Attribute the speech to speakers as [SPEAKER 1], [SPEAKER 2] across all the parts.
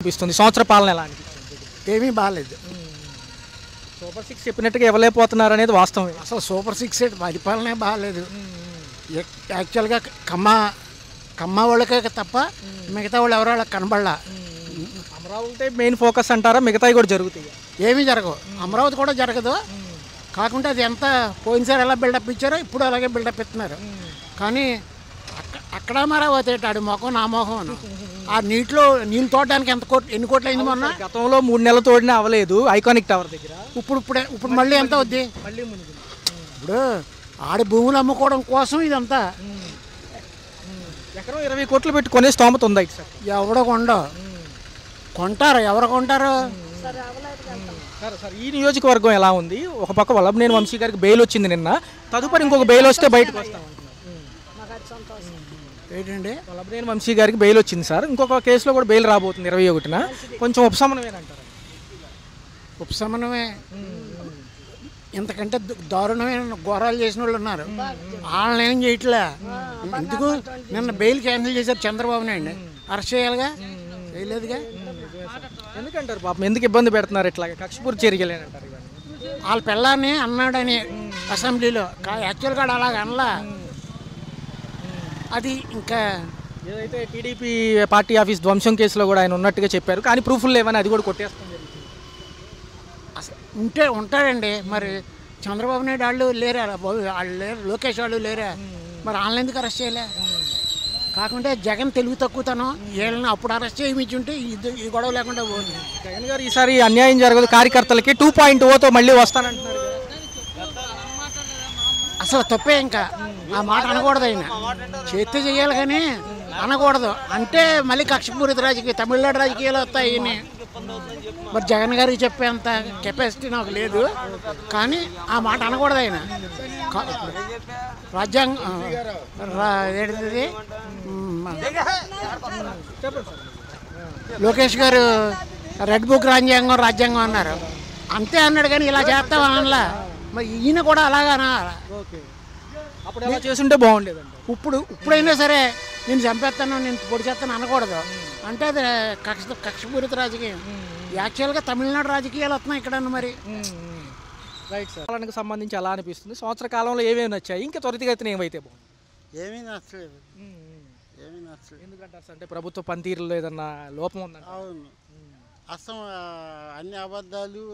[SPEAKER 1] అనిపిస్తుంది సంవత్సర పాలన ఎలా అనిపిస్తుంది?
[SPEAKER 2] ఏమీ బాగాలేదు.
[SPEAKER 1] సూపర్ 6 చెప్పినట్టుగా ఇవ్వలేకపోతున్నారు అనేది వాస్తవమే.
[SPEAKER 2] అసలు సూపర్ 6 పరిపాలనే బాగాలేదు. యాక్చువల్గా కమ్మ వాళ్ళకే తప్ప మిగతా వాళ్ళు ఎవరో వాళ్ళకి కనబడలా.
[SPEAKER 1] అమరావతి మెయిన్ ఫోకస్ అంటారా, మిగతాయి కూడా జరుగుతాయి?
[SPEAKER 2] ఏమీ జరగవు. అమరావతి కూడా జరగదు. కాకుండా అది ఎంత పోయినసారి ఎలా బిల్డప్ ఇచ్చారో ఇప్పుడు అలాగే బిల్డప్ ఇస్తున్నారు. కానీ అక్కడ అమరావతి ఆడి మొఖం నా మొఖం. ఆ నీళ్ళు తోడడానికి ఎన్ని కోట్లు అయింది మొన్న?
[SPEAKER 1] గతంలో 3 నెలల తోడినా అవ్వలేదు ఐకానిక్ టవర్ దగ్గర.
[SPEAKER 2] ఇప్పుడు మళ్ళీ ఎంత అవుద్ది? ఇప్పుడు ఆడి భూములు అమ్ముకోవడం కోసం ఇదంతా.
[SPEAKER 1] ఎకరం 20 కోట్లు పెట్టి కొనే స్తోమత ఉందా సార్?
[SPEAKER 2] ఎవడో కొంటారు. ఎవరు కొంటారు?
[SPEAKER 1] సార్ ఈ నియోజకవర్గం ఎలా ఉంది? ఒక పక్క వల్లభనేని వంశీ గారికి బెయిల్ వచ్చింది నిన్న, తదుపరి ఇంకొక బెయిల్ వస్తే బయటకు వస్తాం
[SPEAKER 2] ఏంటండి?
[SPEAKER 1] వల్లభనేని వంశీ గారికి బెయిల్ వచ్చింది సార్, ఇంకొక కేసులో కూడా బెయిల్ రాబోతుంది 21న. కొంచెం ఉపశమనమేనంటారు?
[SPEAKER 2] ఉపశమనమే. ఇంతకంటే దారుణమైన ఘోరాలు చేసిన వాళ్ళు ఉన్నారు. వాళ్ళని ఏం చేయట్లే. ఎందుకు నిన్న బెయిల్ క్యాన్సిల్ చేశారు చంద్రబాబు నాయుడు. అరెస్ట్ చేయాలిగా, చేయలేదుగా.
[SPEAKER 1] ఎందుకంటారు పాపం? ఎందుకు ఇబ్బంది పెడుతున్నారు ఇట్లా? కక్షపూర్తి చర్యలేనంటారు.
[SPEAKER 2] వాళ్ళ పిల్లాన్ని అన్నాడని అసెంబ్లీలో, యాక్చువల్గా అలాగ అనలా. అది ఇంకా
[SPEAKER 1] ఏదైతే టీడీపీ పార్టీ ఆఫీస్ ధ్వంసం కేసులో కూడా ఆయన ఉన్నట్టుగా చెప్పారు, కానీ ప్రూఫ్లు లేవని అది కూడా కొట్టేస్తుంది.
[SPEAKER 2] అసలు ఉంటాడండి. మరి చంద్రబాబు నాయుడు వాళ్ళు లేరా? వాళ్ళు లేరు. లోకేష్ వాళ్ళు లేరా? మరి వాళ్ళని ఎందుకు అరెస్ట్ చేయలే? కాకుంటే జగన్ తెలుగు తక్కువతనం. వీళ్ళని అప్పుడు అరెస్ట్ చేయించుంటే ఈ గొడవ లేకుండా పోతుంది.
[SPEAKER 1] జగన్ గారు ఈసారి అన్యాయం జరగదు కార్యకర్తలకి 2.0తో మళ్ళీ వస్తానంటున్నారు.
[SPEAKER 2] అసలు తప్పే. ఇంకా ఆ మాట అనకూడదు. ఆయన చేస్తే చేయాలి కానీ అనకూడదు. అంటే మళ్ళీ కక్షపూరిత రాజకీయ తమిళనాడు రాజకీయాలు వస్తాయి. మరి జగన్ గారికి చెప్పేంత కెపాసిటీ నాకు లేదు. కానీ ఆ మాట అనకూడదు. ఆయన రాజ్యాంగం ఏంటిది, లోకేష్ గారు రెడ్ బుక్ రాజ్యాంగం అన్నారు. అంతే అన్నాడు కానీ ఇలా చేస్తాం అనలా. మరి ఈయన కూడా అలాగా
[SPEAKER 1] అప్పుడు ఎలా చేస్తుంటే బాగుండేదండి.
[SPEAKER 2] ఇప్పుడైనా సరే నేను చంపేస్తాను, నేను పొడి చేస్తాను అనకూడదు. అంటే అది కక్షపూరిత రాజకీయం. యాక్చువల్గా తమిళనాడు రాజకీయాలు వస్తున్నాయి ఇక్కడ. మరి
[SPEAKER 1] రైట్ సార్. పాలనకు సంబంధించి ఎలా అనిపిస్తుంది? సంవత్సర కాలంలో ఏమేమి నచ్చాయి? ఇంకా త్వరితగతిన ఏమైతే బాగుంది?
[SPEAKER 2] ఏమీ నచ్చలేదు.
[SPEAKER 1] ఎందుకంటారు సార్? అంటే ప్రభుత్వ పనితీరులో ఏదన్నా లోపం ఉందంట.
[SPEAKER 2] అవును. అసలు అన్ని అబద్ధాలు,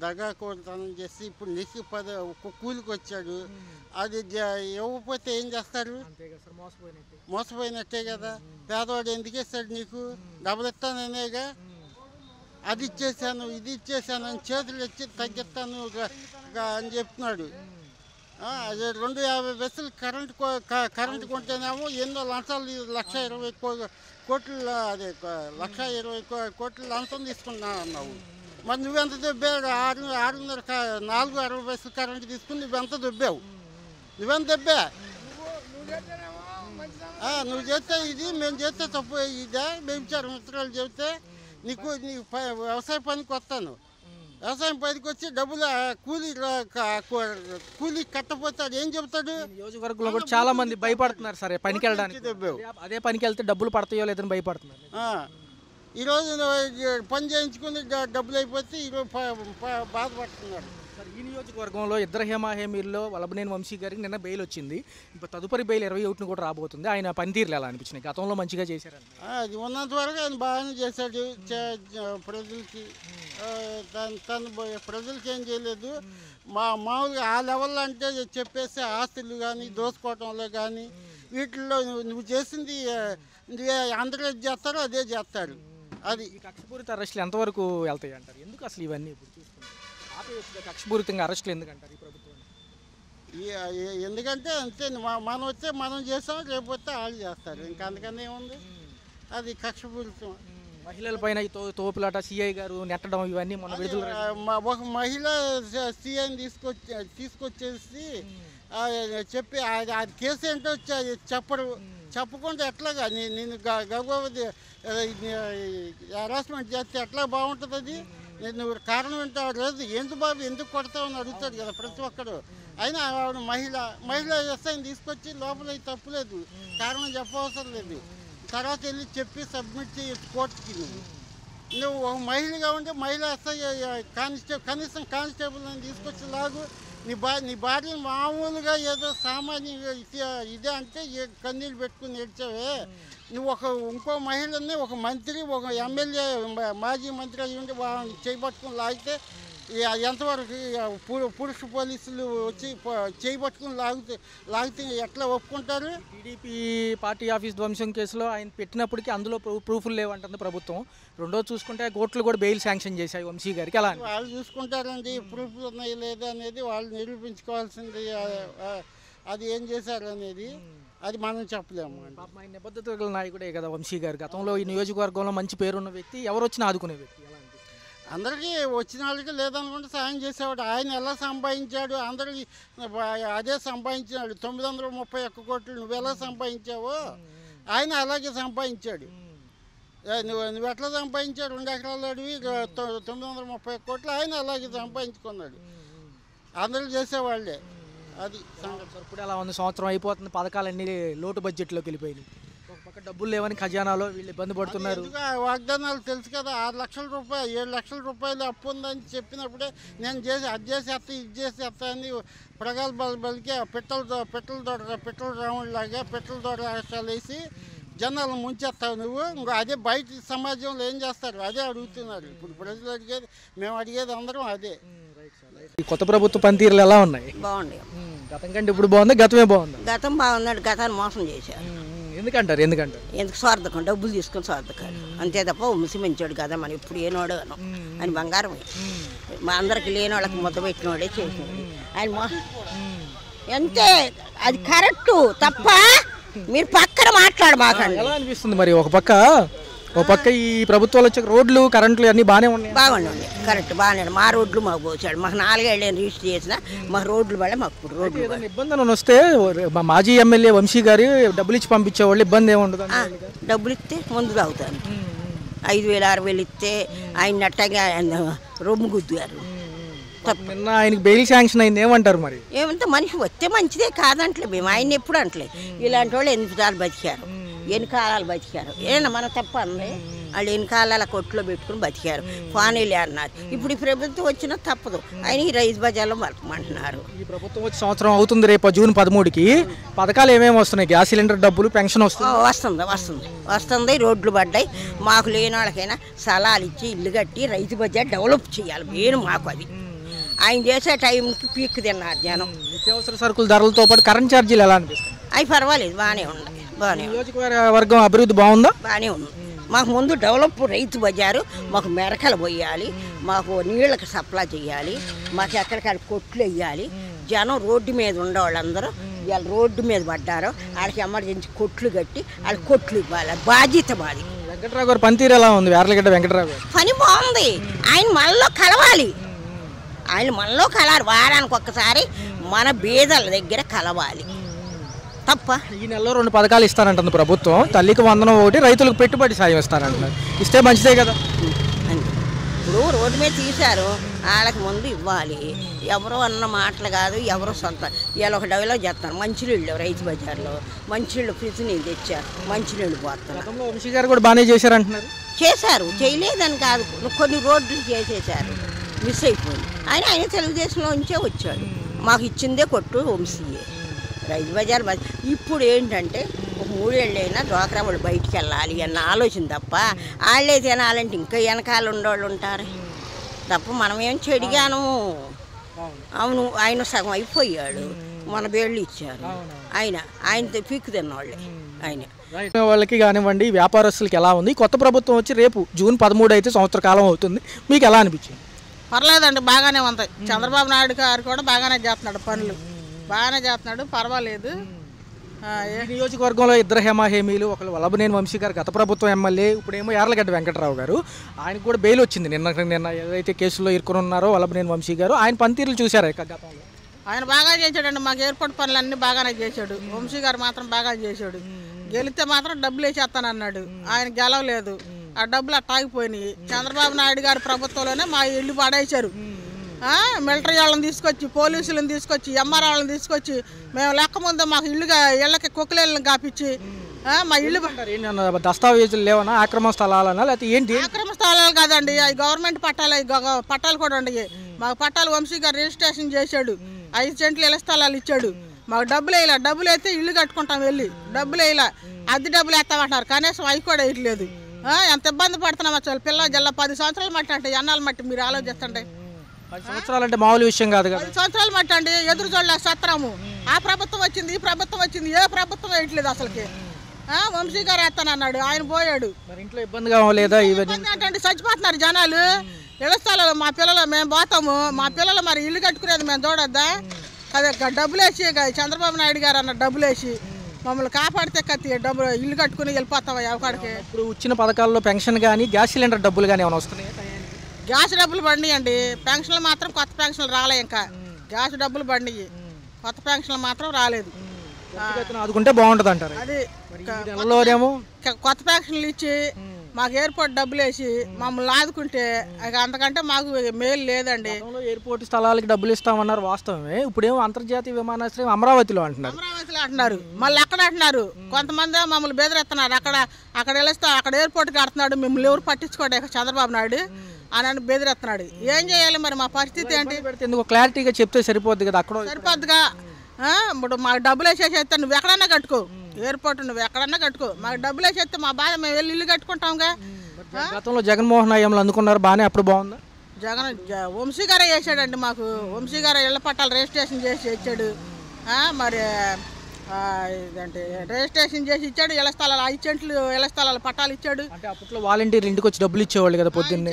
[SPEAKER 2] దగాకోతనం చేసి ఇప్పుడు నీకు కూలికి వచ్చాడు. అది ఇవ్వకపోతే ఏం చేస్తారు? మోసపోయినట్టే కదా. పేదవాడు ఎందుకు ఇస్తాడు నీకు? డబ్బులు ఇస్తాననేగా. అది ఇచ్చేసాను, ఇది ఇచ్చేసాను అని చేతులు ఇచ్చి తగ్గిస్తాను అని చెప్తున్నాడు. అదే 250 బస్సులు కరెంటు కొంటేనేమో ఎన్నో లంచాలు 1,20,000 కోట్లు, అదే 1,20,000 కోట్లు లంచం తీసుకున్నా అన్నావు. మరి నువ్వెంత దొబ్బావు? 460 బస్సులు కరెంటు తీసుకుని నువ్వెంత దొబ్బావు? నువ్వెంత దొబ్బా? నువ్వు చేస్తే ఇది, మేము చేస్తే తప్పు ఇదే. మేము మిత్రాలు చెబితే నీకు వ్యవసాయ పనికి వస్తాను. వ్యవసాయం పనికి వచ్చి డబ్బులు కూలీ కట్టపోతే ఏం చెబుతాడు?
[SPEAKER 1] నియోజకవర్గంలో కూడా చాలా మంది భయపడుతున్నారు సరే పనికి వెళ్ళడానికి. అదే పనికి వెళ్తే డబ్బులు పడతాయో లేదని భయపడుతున్నారు.
[SPEAKER 2] ఈరోజు పని చేయించుకుని డబ్బులు అయిపోతే ఈరోజు బాధపడుతున్నారు.
[SPEAKER 1] ఈ నియోజకవర్గంలో ఇద్దరు హేమీల్లో వల్లభనేని వంశీ గారికి నిన్న బెయిల్ వచ్చింది. ఇప్పుడు తదుపరి బెయిల్ 21ని కూడా రాబోతుంది. ఆయన పనితీరులు ఎలా అనిపించినాయి? గతంలో మంచిగా చేశారని.
[SPEAKER 2] అది ఉన్నంత వరకు ఆయన బాగానే చేశాడు. ప్రజలకి ప్రజలకి ఏం చేయలేదు. మామూలుగా ఆ లెవెల్లో అంటే చెప్పేసి ఆస్తులు కానీ దోసుకోవటంలో కానీ వీటిల్లో నువ్వు చేసింది అందరూ ఏది చేస్తారో అదే చేస్తారు. అది
[SPEAKER 1] కక్షపూరిత అరెస్టులు ఎంతవరకు వెళ్తాయి అంటారు? ఎందుకు అసలు ఇవన్నీ ఇప్పుడు చూసుకుంటారు? కక్షపూరితంగా అరెస్టులు ఎందుకంటారు ఈ ప్రభుత్వం?
[SPEAKER 2] ఎందుకంటే అంతే, మనం వస్తే మనం చేస్తాం, లేకపోతే వాళ్ళు చేస్తారు. ఇంకా అందుకని ఏముంది. అది కక్షపూరితం.
[SPEAKER 1] మహిళల పైన తోపులాట, సిఐ గారు నెట్టడం ఇవన్నీ మన విడుదల.
[SPEAKER 2] ఒక మహిళ సిఐని తీసుకొచ్చేసి చెప్పి అది కేసు ఏంటో చెప్పరు. చెప్పకుండా ఎట్లాగా నేను గర్భవతి హెరాస్మెంట్ చేస్తే ఎట్లా బాగుంటుంది? అది నువ్వు కారణం ఏంటో లేదు. ఎందుకు బాబు ఎందుకు కొడతావని అడుగుతాడు కదా ప్రతి ఒక్కరు. అయినా ఆవిడ మహిళ ఎస్ఐని తీసుకొచ్చి లోపల తప్పులేదు, కారణం చెప్పవసరం లేదు. తర్వాత వెళ్ళి చెప్పి సబ్మిట్ చేయొచ్చు కోర్టుకి. నువ్వు ఒక మహిళగా ఉంటే మహిళా ఎస్ఐ కనీసం కానిస్టేబుల్ అని తీసుకొచ్చి లాగు. నీ భార్యను మామూలుగా ఏదో సామాన్య ఇదే అంటే కన్నీళ్ళు పెట్టుకుని ఏడ్చావే. నువ్వు ఇంకో మహిళని ఒక మంత్రి ఒక ఎమ్మెల్యే మాజీ మంత్రి అయ్యి ఉండి చేయబట్టుకుని లాగితే ఎంతవరకు పురుష పోలీసులు వచ్చి చేయబట్టుకుని లాగితే ఎట్లా ఒప్పుకుంటారు?
[SPEAKER 1] టీడీపీ పార్టీ ఆఫీస్ ధ్వంసం కేసులో ఆయన పెట్టినప్పటికీ అందులో ప్రూఫ్లు లేవంటుంది ప్రభుత్వం. రెండోది చూసుకుంటే కోర్టులు కూడా బెయిల్ శాంక్షన్ చేశాయి వంశీ గారికి. అలా
[SPEAKER 2] వాళ్ళు చూసుకుంటారండి, ప్రూఫ్లు ఉన్నాయి లేదా అనేది వాళ్ళు నిరూపించుకోవాల్సింది. అది ఏం చేశారు అనేది అది మనం చెప్పలేము.
[SPEAKER 1] ఆయన నిబద్ధతల నాయకుడే కదా వంశీ గారు. గతంలో ఈ నియోజకవర్గంలో మంచి పేరున్న వ్యక్తి, ఎవరు వచ్చినా ఆదుకునే వ్యక్తి.
[SPEAKER 2] అందరికీ వచ్చిన వాళ్ళకి లేదనుకుంటే సాయం చేసేవాడు. ఆయన ఎలా సంపాదించాడు? అందరికీ అదే సంపాదించినాడు. 931 కోట్లు నువ్వు ఎలా సంపాదించావో ఆయన అలాగే సంపాదించాడు. నువ్వు ఎట్లా సంపాదించాడు? 2 ఎకరాలు అడివి 931 కోట్లు ఆయన అలాగే సంపాదించుకున్నాడు. అందరూ చేసేవాళ్ళే. అది
[SPEAKER 1] ఇప్పుడు ఎలా ఉంది? సంవత్సరం అయిపోతుంది, పథకాలన్నీ లోటు బడ్జెట్లోకి వెళ్ళిపోయినాయి. ఒక పక్క డబ్బులు లేవని ఖజానాలో వీళ్ళు ఇబ్బంది పడుతున్నారు.
[SPEAKER 2] వాగ్దానాలు తెలుసు కదా, 6 లక్షల రూపాయలు 7 లక్షల రూపాయలు అప్పు ఉందని చెప్పినప్పుడే నేను అది చేసేస్తా ఇది చేసేస్తా అని ప్రగల్భాలు బలికి పెట్రోల్ రౌండ్ లాగా పెట్రోల్ దొర రాష్ట్రాలు వేసి జనాలు ముంచేస్తావు నువ్వు. ఇంకో అదే బయట సమాజంలో ఏం చేస్తారు అదే అడుగుతున్నారు. ఇప్పుడు ప్రజలు అడిగేది, మేము అడిగేది అందరం అదే.
[SPEAKER 1] ఈ కొత్త ప్రభుత్వ పనితీరులు ఎలా ఉన్నాయి?
[SPEAKER 3] బాగున్నాయి.
[SPEAKER 1] గతం కంటే ఇప్పుడు బాగుంది, గతమే బాగుంది?
[SPEAKER 3] గతం బాగున్నాడు, గతాన్ని మోసం చేశారు.
[SPEAKER 1] ఎందుకంటారు? ఎందుకు
[SPEAKER 3] స్వార్థకం, డబ్బులు తీసుకొని స్వార్థకాలు అంతే తప్ప వంశీ మంచోడు కదా, మనం ఇప్పుడు ఏనోడు అని బంగారం మా అందరికి లేని వాళ్ళకి ముద్ద పెట్టినోడే చేసినోడు ఆయన మోసం. అంతే, అది కరెక్టు తప్ప మీరు పక్కన మాట్లాడమాకండి.
[SPEAKER 1] ఎలా అనిపిస్తుంది మరి? ఒక పక్క ఈ ప్రభుత్వాలు వచ్చే రోడ్లు కరెంట్లు అన్నీ బాగానే ఉన్నాయి.
[SPEAKER 3] బాగుండండి, కరెక్ట్ బాగానే. మా రోడ్లు మాకు పోసాడు. మాకు 4 ఏళ్ళు రిజిస్టర్ చేసిన మా రోడ్లు వల్ల మాకు రోడ్లు.
[SPEAKER 1] ఏదైనా ఇబ్బంది అని వస్తే మాజీ ఎమ్మెల్యే వంశీ గారు డబ్బులు ఇచ్చి పంపించేవాళ్ళు, ఇబ్బంది ఏముండదు?
[SPEAKER 3] డబ్బులు ఇస్తే ముందు తాగుతాను. 5,000 6,000 ఇస్తే ఆయన నట్టగా రొమ్ము గుద్దారు.
[SPEAKER 1] నిన్న ఆయనకి బెయిల్ శాంక్షన్ అయింది, ఏమంటారు మరి?
[SPEAKER 3] ఏమంటే మనిషి వస్తే మంచిదే కాదంటలే, మేము ఆయన ఎప్పుడు అంటలే. ఇలాంటి వాళ్ళు 8 సార్లు బతికారు, ఎన్ని కాలాలు బతికారు. ఏమన్నా మన తప్ప అంది? వాళ్ళు ఎన్ని కాలాల కొట్లో పెట్టుకుని బతికారు. ఫానీలే అన్నారు. ఇప్పుడు ఈ ప్రభుత్వం వచ్చినా తప్పదు, ఆయన ఈ రైతు బజార్లో మలపమంటున్నారు.
[SPEAKER 1] ఈ ప్రభుత్వం వచ్చి సంవత్సరం అవుతుంది. రేపు జూన్ 13కి పథకాలు ఏమేమి వస్తున్నాయి? గ్యాస్ సిలిండర్ డబ్బులు, పెన్షన్
[SPEAKER 3] వస్తుంది. రోడ్లు పడ్డాయి. మాకు లేని వాళ్ళకైనా స్థలాలు ఇచ్చి ఇల్లు కట్టి రైతు బజార్ డెవలప్ చేయాలి మెయిన్ మాకు. అది ఆయన చేసే టైంకి పీక్ తిన్నారు జనం.
[SPEAKER 1] నిత్యావసర సరుకుల ధరలతో పాటు కరెంట్ ఛార్జీలు ఎలా అనిపిస్తుంది?
[SPEAKER 3] అవి పర్వాలేదు, బాగానే ఉన్నాయి.
[SPEAKER 1] నియోజకవర్గం అభివృద్ధి బాగుందా?
[SPEAKER 3] బాగానే ఉంది. మాకు ముందు డెవలప్ రైతు బజారు, మాకు మెరకలు పోయాలి, మాకు నీళ్ళకి సప్లై చేయాలి, మాకు ఎక్కడికక్కడ కొట్లు వేయాలి. జనం రోడ్డు మీద ఉండేవాళ్ళందరూ ఇవాళ రోడ్డు మీద పడ్డారు. వాళ్ళకి ఎమర్జెన్సీ కొట్లు కట్టి వాళ్ళకి కొట్లు ఇవ్వాలి, బాధ్యత మాది.
[SPEAKER 1] వెంకట్రావు గారు పనితీరు ఎలా ఉంది? వేర్లగడ్డ వెంకట్రావు గారు
[SPEAKER 3] పని బాగుంది. ఆయన మనలో కలవాలి, వారానికి ఒక్కసారి మన బీదల దగ్గర కలవాలి తప్ప.
[SPEAKER 1] ఈ నెలలో 2 పథకాలు ఇస్తానంటుంది ప్రభుత్వం. తల్లికి వందనం ఒకటి, రైతులకు పెట్టుబడి సాయం ఇస్తానంటున్నారు. ఇస్తే మంచిదే కదా.
[SPEAKER 3] ఇప్పుడు రోడ్డు మీద తీశారు, వాళ్ళకి ముందు ఇవ్వాలి. ఎవరో అన్న మాటలు కాదు, ఎవరో సొంత. ఇవాళ ఒక డెవలప్ చేస్తారు. మంచినీళ్ళు రైతు బజార్లో మంచినీళ్ళు ఫ్రిడ్జ్ నీళ్ళు తెచ్చారు, మంచినీళ్ళు పోతున్నారు.
[SPEAKER 1] వంశీ గారు కూడా బాగానే చేశారంటున్నారు.
[SPEAKER 3] చేశారు, చేయలేదని కాదు, కొన్ని రోడ్లు చేసేసారు, మిస్ అయిపోయింది. ఆయన తెలుగుదేశంలో ఉంచే వచ్చాడు. మాకు ఇచ్చిందే కొట్టు వంశీయే రైతు బజార్. ఇప్పుడు ఏంటంటే ఒక 3 ఏళ్ళైనా డ్వాక్రా వాళ్ళు బయటికి వెళ్ళాలి అన్న ఆలోచన తప్ప, వాళ్ళే తినాలంటే ఇంకా వెనకాల ఉండేవాళ్ళు ఉంటారు తప్ప మనం ఏం చెడిగాను. అవును, ఆయన సగం అయిపోయాడు, మన బేళ్ళు ఇచ్చారు. ఆయనతో పీక్కు తిన్నవాళ్ళే ఆయన.
[SPEAKER 1] వాళ్ళకి కానివ్వండి, వ్యాపారస్తులకి ఎలా ఉంది? కొత్త ప్రభుత్వం వచ్చి రేపు జూన్ 13 అయితే సంవత్సర కాలం అవుతుంది, మీకు ఎలా అనిపించింది?
[SPEAKER 4] పర్లేదండి, బాగానే ఉంది. చంద్రబాబు నాయుడు గారు కూడా బాగానే చేస్తున్నాడు, పనులు బాగానే చేస్తున్నాడు, పర్వాలేదు.
[SPEAKER 1] నియోజకవర్గంలో 2 హేమాహేమీలు, ఒకళ్ళు వల్లభనేని వంశీ గారు గత ప్రభుత్వం ఎమ్మెల్యే, ఇప్పుడేమో యార్లగడ్డ వెంకట్రావు గారు. ఆయనకు కూడా బెయిల్ వచ్చింది నిన్న ఏదైతే కేసులో ఇరుక్కుని ఉన్నారో వల్లభనేని వంశీ గారు. ఆయన పనితీరులు చూశారు గతంలో?
[SPEAKER 4] ఆయన బాగా చేశాడండి, మాకు ఏర్పాటు పనులన్నీ బాగానే చేశాడు. వంశీ గారు మాత్రం బాగా చేశాడు. గెలిస్తే మాత్రం డబ్బులు వేసేస్తానన్నాడు, ఆయన గెలవలేదు. ఆ డబ్బులు అట్టాగిపోయినాయి. చంద్రబాబు నాయుడు గారి ప్రభుత్వంలోనే మా ఇల్లు పడేశారు. మిలిటరీ వాళ్ళని తీసుకొచ్చి, పోలీసులను తీసుకొచ్చి, ఎంఆర్ వాళ్ళని తీసుకొచ్చి, మేము లెక్క ముందు మాకు ఇళ్ళకి కుక్కలేళ్ళని కాపించి మా ఇల్లు
[SPEAKER 1] దస్తావేజులు లేవనా, ఆక్రమణ స్థలాలనా, లేకపోతే ఏంటి?
[SPEAKER 4] ఆక్రమ స్థలాలు కాదండి, అవి గవర్నమెంట్ పట్టాలు. పట్టాలు కూడా ఉండయి మాకు. పట్టాలు వంశీ గారు రిజిస్ట్రేషన్ చేశాడు. 5 సెంట్లు ఇళ్ల స్థలాలు ఇచ్చాడు. మాకు డబ్బులు వేయాల. డబ్బులు అయితే ఇల్లు కట్టుకుంటాం వెళ్ళి. డబ్బులు వేయాల. అద్దె డబ్బులు వేస్తామంటున్నారు. కనీసం అవి కూడా వేయట్లేదు. ఎంత ఇబ్బంది పడుతున్నాం అసలు. పిల్ల జల్ల 10 సంవత్సరాలు మట్టి అంటే ఎన్నాళ్ళు మట్టి మీరు ఆలోచిస్తుంటే.
[SPEAKER 1] 10 సంవత్సరాలు అంటే మామూలు విషయం కాదు కదా.
[SPEAKER 4] 10 సంవత్సరాలు మట్టి అండి. ఎదురు చూడలేక సత్రాము. ఆ ప్రభుత్వం వచ్చింది, ఈ ప్రభుత్వం వచ్చింది, ఏ ప్రభుత్వం వేయట్లేదు అసలుకి. వంశీ గారు వేస్తానన్నాడు, ఆయన పోయాడు.
[SPEAKER 1] మరి ఇంట్లో ఇబ్బందిగా లేదా? ఇవన్నీ
[SPEAKER 4] ఏంటంటే చచ్చిపోతున్నారు జనాలు. ఇళ్ల స్థలాలు మా పిల్లలు మేము పోతాము. మా పిల్లలు మరి ఇల్లు కట్టుకునేది మేము చూడొద్దా? అదే డబ్బులు వేసి చంద్రబాబు నాయుడు గారు అన్న డబ్బులు వేసి మమ్మల్ని కాపాడితే కత్తి డబ్బులు ఇల్లు కట్టుకుని వెళ్ళిపోతావా ఎవరికి.
[SPEAKER 1] ఇప్పుడు వచ్చిన పథకాల్లో పెన్షన్ కానీ గ్యాస్ సిలిండర్ డబ్బులు కానీ ఏమైనా వస్తున్నాయి?
[SPEAKER 4] గ్యాస్ డబ్బులు బండియండి. పెన్షన్లు మాత్రం కొత్త పెన్షన్లు రాలే. ఇంకా గ్యాస్ డబ్బులు బండి, కొత్త పెన్షన్లు మాత్రం రాలేదు.
[SPEAKER 1] ఆదుకుంటే బాగుంటుంది అంటారు.
[SPEAKER 4] అది
[SPEAKER 1] నెలలోనేమో
[SPEAKER 4] కొత్త పెన్షన్లు ఇచ్చి మాకు ఎయిర్పోర్ట్ డబ్బులు వేసి మమ్మల్ని ఆదుకుంటే అంతకంటే మాకు మేలు లేదండి.
[SPEAKER 1] ఎయిర్పోర్ట్ స్థలాలకి డబ్బులు ఇస్తామన్నారు, వాస్తవమే. ఇప్పుడేమో అంతర్జాతీయ విమానాశ్రయం అమరావతిలో
[SPEAKER 4] అంటున్నారు. మళ్ళీ అక్కడ అంటున్నారు. కొంతమంది మమ్మల్ని బెదిరిస్తున్నారు. అక్కడ వెళ్తా అక్కడ ఎయిర్పోర్ట్ కడుతున్నాడు, మిమ్మల్ని ఎవరు పట్టించుకోండి చంద్రబాబు నాయుడు అని బెదిరిస్తున్నాడు. ఏం చేయాలి మరి? మా పరిస్థితి ఏంటి?
[SPEAKER 1] ఎందుకు క్లారిటీగా చెప్తే సరిపోద్ది కదా. అక్కడ
[SPEAKER 4] సరిపోద్దుగా. ఇప్పుడు మాకు డబ్బులు వేసేసేస్తే నువ్వు ఎక్కడన్నా కట్టుకో, ఎయిర్పోర్ట్ నువ్వు ఎక్కడన్నా కట్టుకో. మాకు డబ్బులు వేసేస్తే మా బాధ మేము వెళ్ళి ఇల్లు కట్టుకుంటాంగా.
[SPEAKER 1] గతంలో జగన్మోహన్ హయాంలో అందుకున్నారు బాగానే, అప్పుడు బాగుందా?
[SPEAKER 4] వంశీ గారే వేసాడండి మాకు. వంశీ గారే ఇళ్ల పట్టాలు రిజిస్ట్రేషన్ చేసి ఇచ్చాడు. మరి ఇదంటే రిజిస్ట్రేషన్ చేసి ఇచ్చాడు. ఇళ్ల స్థలాలు 5 సెంట్లు ఇళ్ల స్థలాలు పట్టాలు ఇచ్చాడు.
[SPEAKER 1] అంటే అప్పట్లో వాలంటీర్ ఇంటికి వచ్చి డబ్బులు ఇచ్చేవాళ్ళు కదా పొద్దున్నే.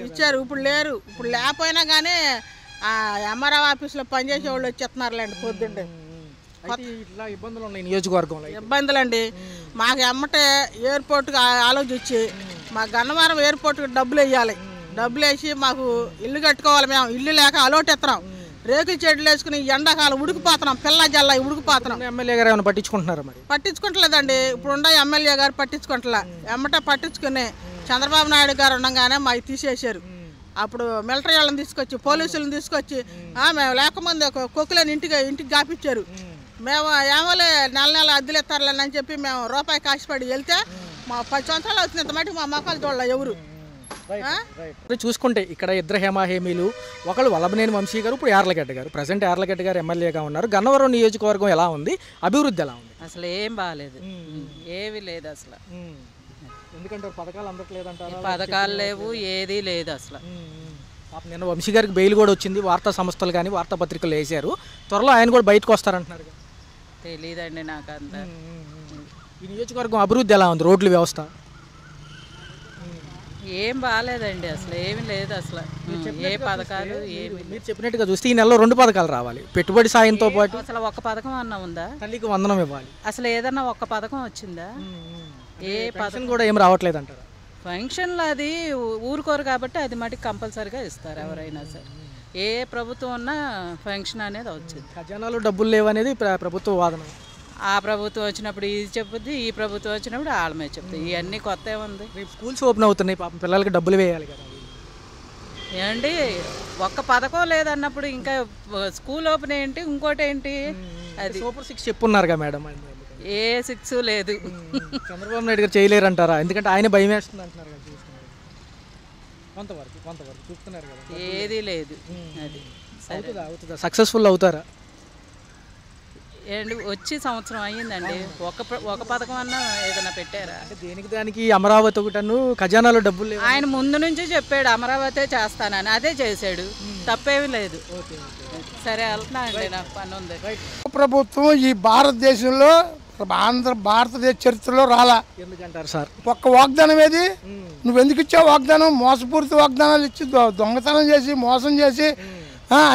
[SPEAKER 4] ఇచ్చారు. ఇప్పుడు లేరు. ఇప్పుడు లేకపోయినా కానీ ఎంఆర్ఓ ఆఫీస్లో పనిచేసే వాళ్ళు వచ్చేస్తున్నారులేండి పొద్దుండే.
[SPEAKER 1] ఇట్లా ఇబ్బందులు ఉన్నాయి నియోజకవర్గంలో.
[SPEAKER 4] ఇబ్బందులు అండి. మాకు ఎమ్మటే ఎయిర్పోర్ట్కి ఆలోచించి మా గన్నవరం ఎయిర్పోర్ట్కి డబ్బులు వేయాలి. డబ్బులు వేసి మాకు ఇల్లు కట్టుకోవాలి. మేము ఇల్లు లేక అలోటెత్తున్నాం. రేకుల చెట్లు వేసుకుని ఎండాకాలం ఉడికిపోతున్నాం. పిల్ల జల్ల ఉడికిపోతున్నాం.
[SPEAKER 1] ఎమ్మెల్యే గారు ఏమైనా పట్టించుకుంటున్నారు? మరి
[SPEAKER 4] పట్టించుకుంటలేదండి. ఇప్పుడు ఉండే ఎమ్మెల్యే గారు పట్టించుకుంటలే. ఎమ్మటే పట్టించుకుని చంద్రబాబు నాయుడు గారు ఉండగానే మాకు తీసేశారు. అప్పుడు మిలిటరీ వాళ్ళని తీసుకొచ్చి, పోలీసులను తీసుకొచ్చి మేము లేకముందు కొక్కులని ఇంటికి కాపించారు. మేము ఏమోలే నెల అద్దెలు ఇస్తారులేని అని చెప్పి మేము రూపాయి కాసిపడి వెళ్తే మా 10 సంవత్సరాలు అవుతుంది. ఇంత మటుకు మా మొక్కలు చూడాలి ఎవరు.
[SPEAKER 1] చూసుకుంటే ఇక్కడ ఇద్దరు హేమీలు, ఒకళ్ళు వల్లభనేని వంశీ గారు, ఇప్పుడు యార్లగడ్డ గారు. ప్రజెంట్ యార్లగడ్డ గారు ఎమ్మెల్యేగా ఉన్నారు. గన్నవరం నియోజకవర్గం ఎలా ఉంది? అభివృద్ధి ఎలా ఉంది?
[SPEAKER 5] అసలు ఏం బాగాలేదు, ఏవి లేదు అసలు.
[SPEAKER 1] ఎందుకంటే పథకాలు అందట్లేదంటారు.
[SPEAKER 5] పథకాలు లేవు, ఏది లేదు అసలు.
[SPEAKER 1] నిన్న వంశీ గారికి బెయిల్ కూడా వచ్చింది. వార్తా సంస్థలు కానీ వార్తాపత్రికలు వేశారు. త్వరలో ఆయన కూడా బయటకు వస్తారంటున్నారు.
[SPEAKER 5] తెలీదండి నాకు అంత.
[SPEAKER 1] ఈ నియోజకవర్గం అభివృద్ధి ఎలా ఉంది? రోడ్ల వ్యవస్థ
[SPEAKER 5] ఏం బాగాలేదండి అసలు. ఏమి లేదు అసలు. ఏ పథకాలు ఏమి.
[SPEAKER 1] మీరు చెప్పినట్టుగా చూస్తే ఈ నెలలో 2 పథకాలు రావాలి. పెట్టుబడి సాయంతో పాటు
[SPEAKER 5] అసలు ఒక్క పథకం అన్నా ఉందా?
[SPEAKER 1] తల్లికి వందనం ఇవ్వాలి.
[SPEAKER 5] అసలు ఏదన్నా ఒక్క పథకం వచ్చిందా? ఏ పథకం
[SPEAKER 1] కూడా ఏం రావట్లేదు అంటారు.
[SPEAKER 5] ఫంక్షన్లు అది ఊరుకోరు కాబట్టి అది మటుకు కంపల్సరీగా ఇస్తారు ఎవరైనా సరే. ఏ ప్రభుత్వం ఉన్నా ఫంక్షన్ అనేది వచ్చింది.
[SPEAKER 1] ఖజానాలో డబ్బులు లేవనేది ప్రభుత్వ వాదన.
[SPEAKER 5] ఆ ప్రభుత్వం వచ్చినప్పుడు ఇది చెప్పుద్ది, ఈ ప్రభుత్వం వచ్చినప్పుడు ఆళ్ళమే చెప్తుంది. ఇవన్నీ కొత్త ఏముంది?
[SPEAKER 1] రేపు స్కూల్స్ ఓపెన్ అవుతున్నాయి, పాపం పిల్లలకి డబ్బులు వేయాలి కదా.
[SPEAKER 5] ఏమండి ఒక్క పథకం లేదన్నప్పుడు ఇంకా స్కూల్ ఓపెన్ ఏంటి, ఇంకోటి ఏంటి? అది
[SPEAKER 1] సూపర్ 6 చెప్పున్నారుగా మేడం.
[SPEAKER 5] ఏ 6 లేదు.
[SPEAKER 1] చంద్రబాబు నాయుడు గారు చేయలేరంటారా? ఎందుకంటే ఆయన భయం వేస్తుంది అంటున్నారు కదా. కొంతవరకు చూస్తున్నారు కదా.
[SPEAKER 5] ఏది లేదు. అది
[SPEAKER 1] అవుతుందా? సక్సెస్ఫుల్ అవుతారా?
[SPEAKER 5] ఏంటి వచ్చి సంవత్సరం అయ్యిందండి. ఒక పథకం అన్నా ఏదైనా పెట్టారా?
[SPEAKER 1] అంటే దేనికి దానికి అమరావతి ఒకటను ఖజానాలో డబ్బులు లేవు.
[SPEAKER 5] ఆయన ముందు నుంచి చెప్పాడు అమరావతి చేస్తానని, అదే చేశాడు. తప్పేమీ లేదు. సరే వెళ్తున్నా అండి, నాకు పని ఉంది.
[SPEAKER 6] ప్రభుత్వం ఈ భారతదేశంలో భారతదేశ చరిత్రలో రాలా.
[SPEAKER 1] ఎందుకంటారు సార్?
[SPEAKER 6] ఒక్క వాగ్దానం ఏది? నువ్వెందుకు ఇచ్చావు వాగ్దానం? మోసపూరిత వాగ్దానాలు ఇచ్చి దొంగతనం చేసి మోసం చేసి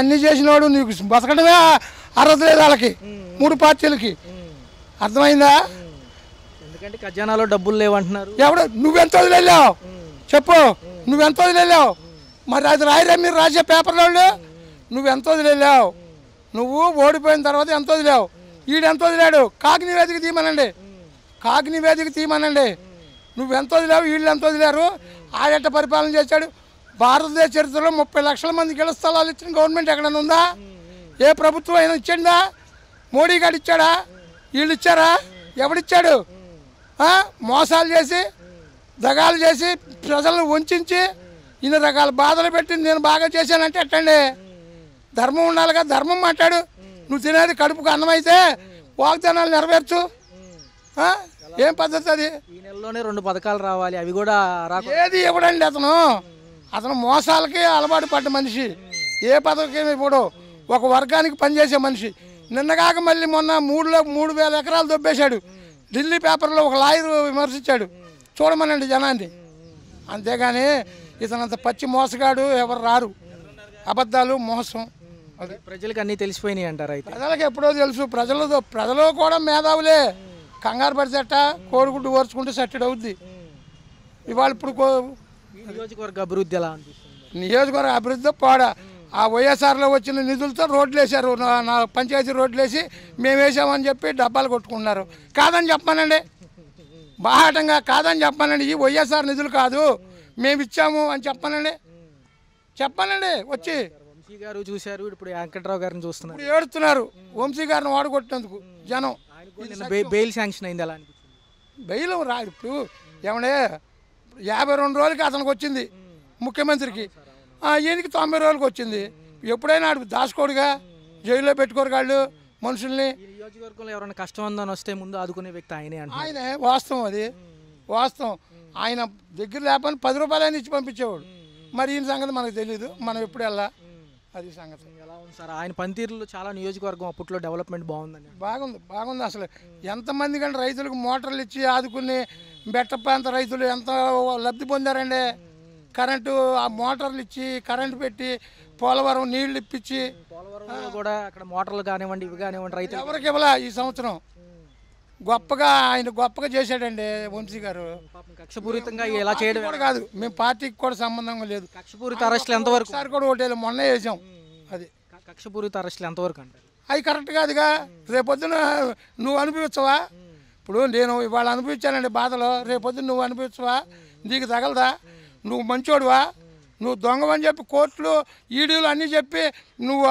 [SPEAKER 6] అన్ని చేసినవాడు నీకు బతకడమే అర్హత లేదు వాళ్ళకి, 3 పార్టీలకి. అర్థమైందా?
[SPEAKER 1] ఎందుకంటే ఖజానాలో డబ్బులు లేవంటున్నారు.
[SPEAKER 6] ఎవడు నువ్వెంత వదిలేళ్ళావు చెప్పు? నువ్వెంత వదిలేళ్ళావు? మరి అది రాయిరా మీరు రాసే పేపర్లో నువ్వెంత వదిలేళ్ళావు? నువ్వు ఓడిపోయిన తర్వాత ఎంత వదిలేవు? ఈడెంత వదిలాడు? కాకి నివేదిక తీయమనండి, కాకి నివేదిక తీయమనండి. నువ్వెంత వదిలావు, వీళ్ళు ఎంత వదిలారు? ఆడెట్ట పరిపాలన చేశాడు? భారతదేశ చరిత్రలో 30 లక్షల మందికి ఇళ్ల స్థలాలు ఇచ్చిన గవర్నమెంట్ ఎక్కడైనా ఉందా? ఏ ప్రభుత్వం అయినా ఇచ్చిందా? మోడీ గారు ఇచ్చాడా? వీళ్ళు ఇచ్చారా? ఎవడిచ్చాడు? మోసాలు చేసి దగాలు చేసి ప్రజలను వంచి ఇన్ని రకాల బాధలు పెట్టి నేను బాగా చేశానంటే ఎట్టండి? ధర్మం ఉండాలిగా, ధర్మం మాట్లాడు. నువ్వు తినేది కడుపుకు అన్నమైతే వాగ్దానాలు నెరవేర్చు. ఏం పద్ధతి అది?
[SPEAKER 1] ఈ నెలలోనే 2 పథకాలు రావాలి, అవి కూడా
[SPEAKER 6] ఏది ఇవ్వడండి అతను మోసాలకి అలవాటు పడ్డ మనిషి. ఏ పథకం ఇప్పుడు ఒక వర్గానికి పనిచేసే మనిషి. నిన్నగాక మళ్ళీ మొన్న 3,000 ఎకరాలు దొబ్బేశాడు. ఢిల్లీ పేపర్లో ఒక లాయర్ విమర్శించాడు. చూడమనండి జనాన్ని. అంతేగాని ఇతనంత పచ్చి మోసగాడు ఎవరు రారు. అబద్ధాలు, మోసం. అది
[SPEAKER 1] ప్రజలకు అన్నీ తెలిసిపోయినాయి అంటారు. అయితే
[SPEAKER 6] ప్రజలకు ఎప్పుడో తెలుసు. ప్రజలు కూడా మేధావులే. కంగారు పడితేట కోడిగుడ్డు ఓర్చుకుంటే సట్టెడు అవుద్ది. ఇవాళ ఇప్పుడు
[SPEAKER 1] నియోజకవర్గ అభివృద్ధి ఎలా అనిపిస్తుంది?
[SPEAKER 6] నియోజకవర్గ అభివృద్ధి పోడా. ఆ వైఎస్ఆర్లో వచ్చిన నిధులతో రోడ్లు వేశారు. నా పంచాయతీ రోడ్లు వేసి మేము వేసామని చెప్పి డబ్బాలు కొట్టుకున్నారు. కాదని చెప్పానండి, బాహాటంగా కాదని చెప్పానండి. ఈ వైఎస్ఆర్ నిధులు కాదు, మేము ఇచ్చాము అని చెప్పానండి వచ్చి.
[SPEAKER 1] వంశీ గారు చూశారు, ఇప్పుడు వెంకట్రావు గారిని చూస్తున్నారు.
[SPEAKER 6] ఇప్పుడు ఏడుతున్నారు వంశీ గారిని వాడుకొట్టినందుకు జనం.
[SPEAKER 1] బెయిల్ శాంక్షన్ అయింది, ఎలా అనిపిస్తుంది?
[SPEAKER 6] బెయిల్ రా ఇప్పుడు ఏమండే 52 రోజులకి అతనికి వచ్చింది ముఖ్యమంత్రికి. ఈయనకి 90 రోజులకి వచ్చింది. ఎప్పుడైనా ఆడు దాచుకోడుగా, జైల్లో పెట్టుకోరు వాళ్ళు మనుషుల్ని.
[SPEAKER 1] ఈ నియోజకవర్గంలో ఎవరైనా కష్టం ఉందని వస్తే ముందు ఆదుకునే వ్యక్తి ఆయనే అంటారు.
[SPEAKER 6] ఆయనే వాస్తవం, అది వాస్తవం. ఆయన దగ్గర లేకపోతే 10 రూపాయలు ఇచ్చి పంపించేవాడు. మరి ఈయన సంగతి మనకు తెలియదు, మనం ఎప్పుడు వెళ్ళా. అది సంగతి.
[SPEAKER 1] ఎలా ఉంది సార్ ఆయన పనితీరులో? చాలా నియోజకవర్గం అప్పట్లో డెవలప్మెంట్ బాగుందని.
[SPEAKER 6] బాగుంది అసలు. ఎంతమంది కంటే రైతులకు మోటార్లు ఇచ్చి ఆదుకుని బెట్ట ప్రాంత రైతులు ఎంత లబ్ధి పొందారండి. కరెంటు ఆ మోటార్లు ఇచ్చి కరెంటు పెట్టి పోలవరం నీళ్లు ఇప్పించి,
[SPEAKER 1] పోలవరంలో కూడా అక్కడ మోటార్లు కానివ్వండి ఇవి కానివ్వండి రైతులు
[SPEAKER 6] ఎవరికి ఇవ్వలా. ఈ సంవత్సరం ఆయన గొప్పగా చేశాడండి వంశీ గారు.
[SPEAKER 1] కక్షపూరితంగా ఇలా చేయడం
[SPEAKER 6] కూడా కాదు, మేము పార్టీకి కూడా సంబంధం లేదు.
[SPEAKER 1] కక్షపూరిత అరెస్టులు ఎంతవరకు?
[SPEAKER 6] ఒకసారి కూడా ఓటేలు మొన్న వేసాం. అది
[SPEAKER 1] కక్షపూరిత అరెస్టులు ఎంతవరకు అంటారు?
[SPEAKER 6] అవి కరెక్ట్ కాదుగా. రేపొద్దున నువ్వు అనిపించవా? ఇప్పుడు నేను ఇవాళ అనుభవించానండి బాధలో, రేపొద్దున నువ్వు అనిపించవా? నీకు తగలదా? నువ్వు మంచోడువా? నువ్వు దొంగవని చెప్పి కోర్టులు ఈడీలు అన్నీ చెప్పి నువ్వు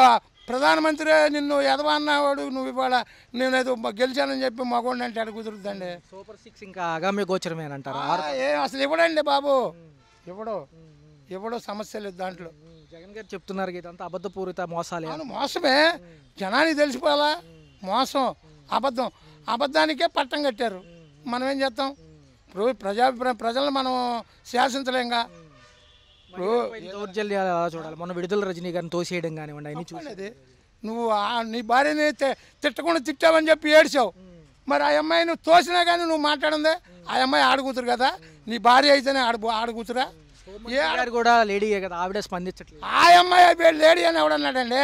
[SPEAKER 6] ప్రధానమంత్రి నిన్ను ఎదవా అన్నవాడు, నువ్వు ఇవాళ నేనేదో గెలిచానని చెప్పి మగోడిని అంటే అక్కడ కుదురుద్దండి.
[SPEAKER 1] సూపర్ 6 ఇంకా అగామ్య గోచరమేనంటారా?
[SPEAKER 6] అసలు ఇవ్వడండి బాబు, ఇవ్వడం సమస్య లేదు దాంట్లో.
[SPEAKER 1] జగన్ గారు చెప్తున్నారు ఇదంతా అబద్ధపూరిత మోసాలే.
[SPEAKER 6] మోసమే, జనానికి తెలిసిపోవాలా. మోసం, అబద్ధానికే పట్టం కట్టారు. మనం ఏం చేస్తాం? ఇప్పుడు ప్రజలను మనం శాసించలేంగా.
[SPEAKER 1] దౌర్జల్యాలు ఎలా చూడాలి? మొన్న విడుదల రజనీ గారిని తోసేయడం కానివ్వండి అన్ని చూసి.
[SPEAKER 6] నువ్వు నీ భార్యని తిట్టకుండా తిట్టావని చెప్పి ఏడ్చావు. మరి ఆ అమ్మాయి నువ్వు తోసినా కానీ నువ్వు మాట్లాడిందే. ఆ అమ్మాయి ఆడకూతురు కదా, నీ భార్య అయితేనే ఆడకూతురా?
[SPEAKER 1] కూడా లేడీయే కదా, ఆవిడ స్పందించట్లేదు.
[SPEAKER 6] ఆ అమ్మాయి లేడీ అని ఎవడన్నాడండి?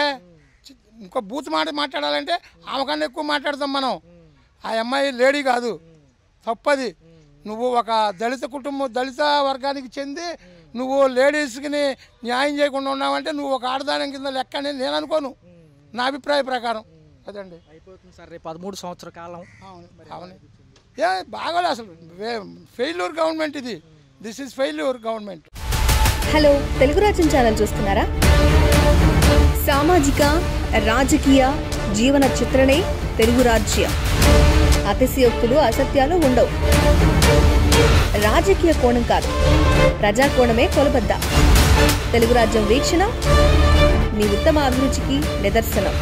[SPEAKER 6] ఇంకో బూత్ మాట్లాడాలంటే ఆమె కన్నా ఎక్కువ మాట్లాడతాం మనం. ఆ అమ్మాయి లేడీ కాదు, తప్పది. నువ్వు ఒక దళిత వర్గానికి చెంది నువ్వు లేడీస్కి న్యాయం చేయకుండా ఉన్నావంటే నువ్వు ఒక ఆడదానం కింద లెక్క అని నేను అనుకోను, నా అభిప్రాయ ప్రకారం. అదండి.
[SPEAKER 1] అయిపోతుంది సార్ రేపు 13 సంవత్సర కాలం.
[SPEAKER 6] అవును. బాగోలే అసలు. ఫెయిల్యూర్ గవర్నమెంట్ ఇది. This is failure government.
[SPEAKER 7] Hello, Telugu రాజ్యం ఛానల్ చూస్తున్నారా? సామాజిక రాజకీయ జీవన చిత్రణే తెలుగు రాజ్యం. అతిశయోక్తులు అసత్యాలు ఉండవు. రాజకీయ కోణం కాదు, ప్రజా కోణమే కొలబద్ద. తెలుగు రాజ్యం వీక్షణ మీ ఉత్తమ అభిరుచికి నిదర్శనం.